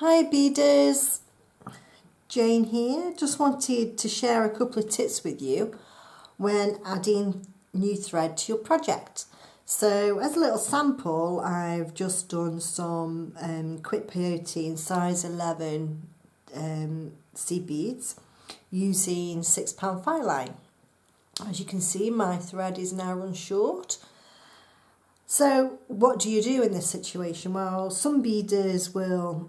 Hi beaders, Jane here. Just wanted to share a couple of tips with you when adding new thread to your project. So as a little sample, I've just done some quick peyote in size 11 seed beads using £6 Fireline. As you can see, my thread is now run short. So what do you do in this situation? Well, some beaders will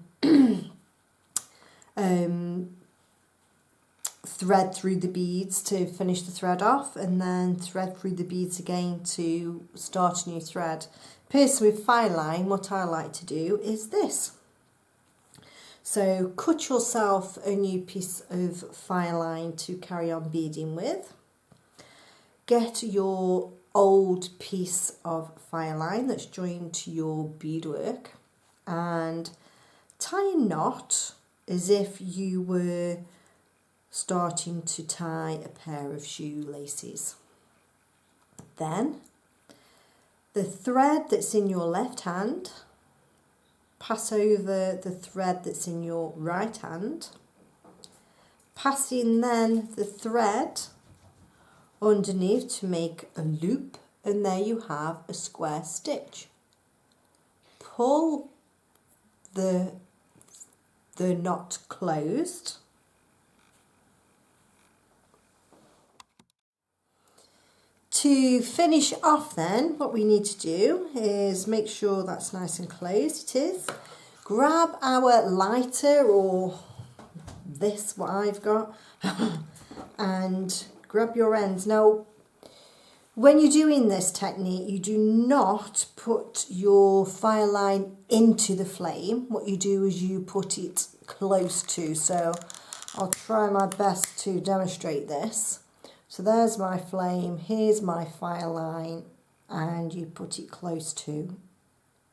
thread through the beads to finish the thread off and then thread through the beads again to start a new thread. Personally with Fireline, what I like to do is this. So cut yourself a new piece of Fireline to carry on beading with. Get your old piece of Fireline that's joined to your beadwork and tie a knot as if you were starting to tie a pair of shoelaces. Then the thread that's in your left hand, pass over the thread that's in your right hand, passing then the thread underneath to make a loop, and there you have a square stitch. Pull the knot closed. To finish off then, what we need to do is make sure that's nice and closed. It is. Grab our lighter, or this, what I've got, and grab your ends. Now, when you're doing this technique, you do not put your Fireline into the flame. What you do is you put it close to. So I'll try my best to demonstrate this. So there's my flame, here's my Fireline, and you put it close to.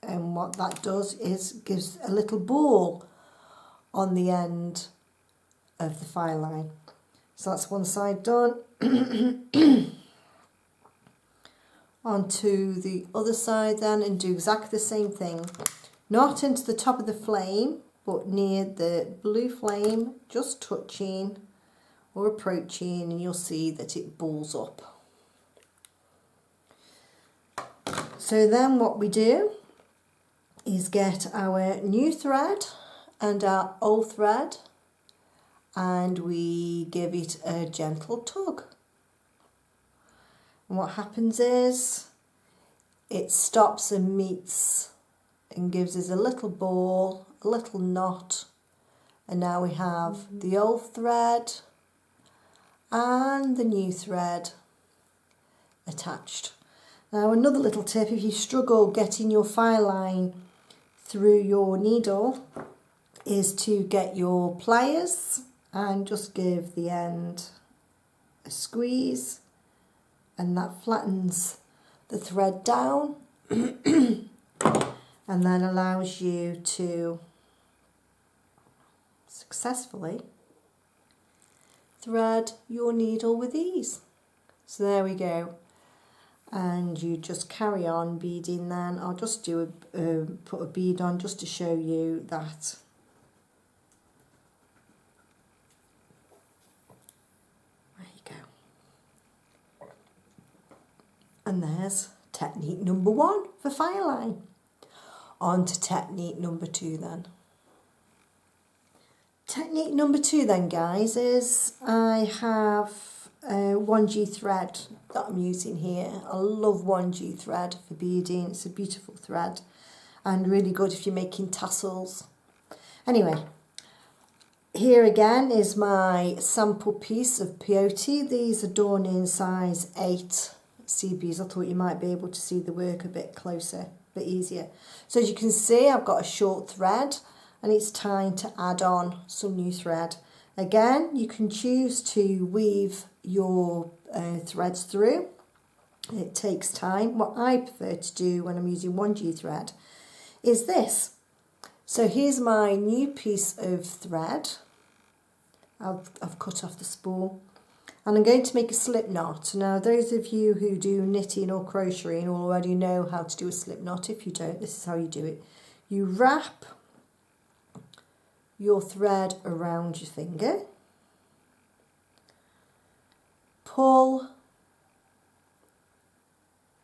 And what that does is gives a little ball on the end of the Fireline. So that's one side done. Onto the other side then, and do exactly the same thing. Not into the top of the flame, but near the blue flame, just touching or approaching, and you'll see that it balls up. So then what we do is get our new thread and our old thread, and we give it a gentle tug. And what happens is it stops and meets and gives us a little ball, a little knot, and now we have the old thread and the new thread attached. Now another little tip, if you struggle getting your Fireline through your needle, is to get your pliers and just give the end a squeeze, and that flattens the thread down and then allows you to successfully thread your needle with ease. So there we go, and you just carry on beading. Then I'll just do put a bead on just to show you that. There you go. And there's technique number 1 for Fireline. On to technique number 2 then. Technique number 2 then, guys, is I have 1G thread that I'm using here. I love 1G thread for beading. It's a beautiful thread and really good if you're making tassels. Anyway, here again is my sample piece of peyote. These are done in size 8 seed beads. I thought you might be able to see the work a bit closer, a bit easier. So as you can see, I've got a short thread, and it's time to add on some new thread. Again, you can choose to weave your threads through. It takes time. What I prefer to do when I'm using 1G thread is this. So here's my new piece of thread. I've cut off the spool, and I'm going to make a slip knot. Now, those of you who do knitting or crocheting already know how to do a slip knot. If you don't, this is how you do it. You wrap your thread around your finger, pull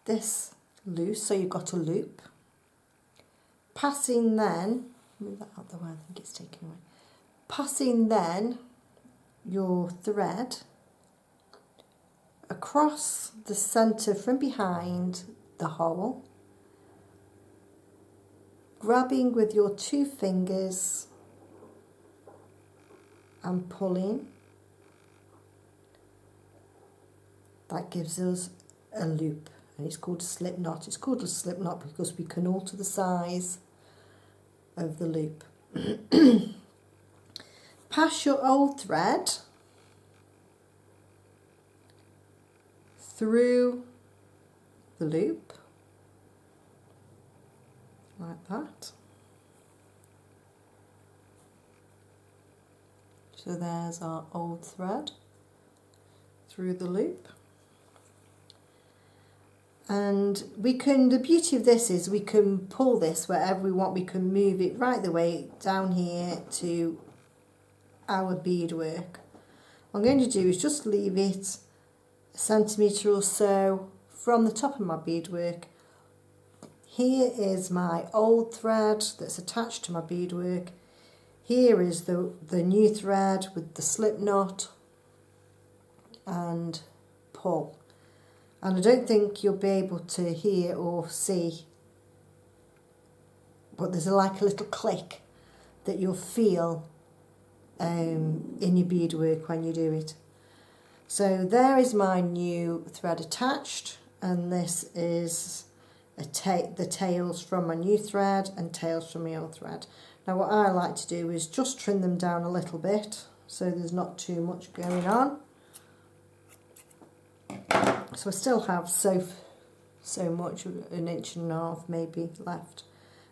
this loose so you've got a loop, passing then, move that out the way, I think it's taken away, passing then your thread across the centre from behind the hole, grabbing with your 2 fingers and pulling. That gives us a loop, and it's called a slip knot. It's called a slip knot because we can alter the size of the loop. Pass your old thread through the loop like that. So there's our old thread through the loop. And we can, the beauty of this is we can pull this wherever we want. We can move it right the way down here to our beadwork. What I'm going to do is just leave it a centimetre or so from the top of my beadwork. Here is my old thread that's attached to my beadwork. Here is the new thread with the slip knot, and pull. And I don't think you'll be able to hear or see, but there's like a little click that you'll feel in your beadwork when you do it. So there is my new thread attached, and this is the tails from my new thread and tails from my old thread. Now what I like to do is just trim them down a little bit so there's not too much going on. So I still have so much, 1.5 inches maybe left,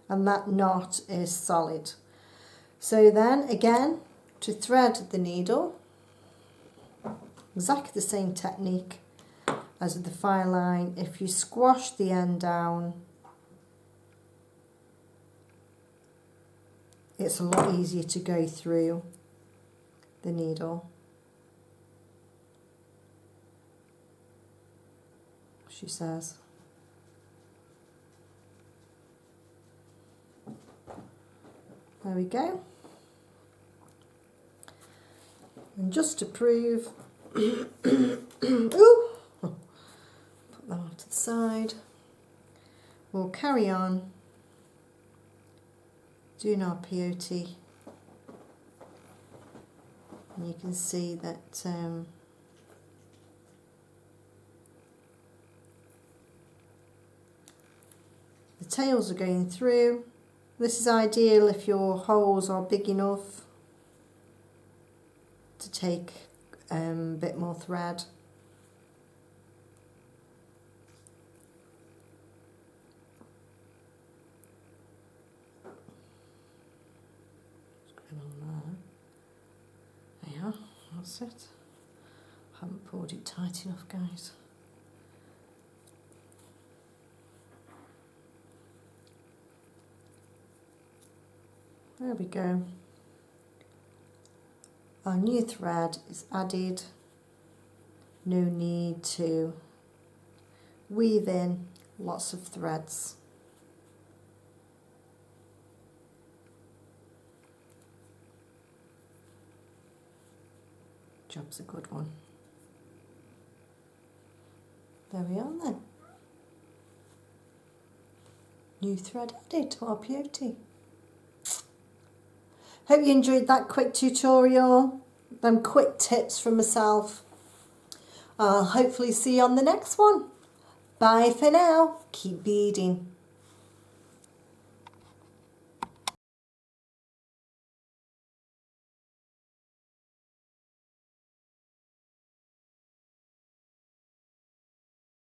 and that knot is solid. So then again, to thread the needle, exactly the same technique as with the Fireline. If you squash the end down, it's a lot easier to go through the needle. She says. There we go. And just to prove, ooh, put that on to the side. We'll carry on doing our peyote, and you can see that the tails are going through. This is ideal if your holes are big enough to take a bit more thread. What's going on there? There you are, that's it. I haven't pulled it tight enough, guys. There we go. Our new thread is added. No need to weave in lots of threads. Job's a good one. There we are then. New thread added to our peyote. Hope you enjoyed that quick tutorial, them quick tips from myself. I'll hopefully see you on the next one. Bye for now. Keep beading.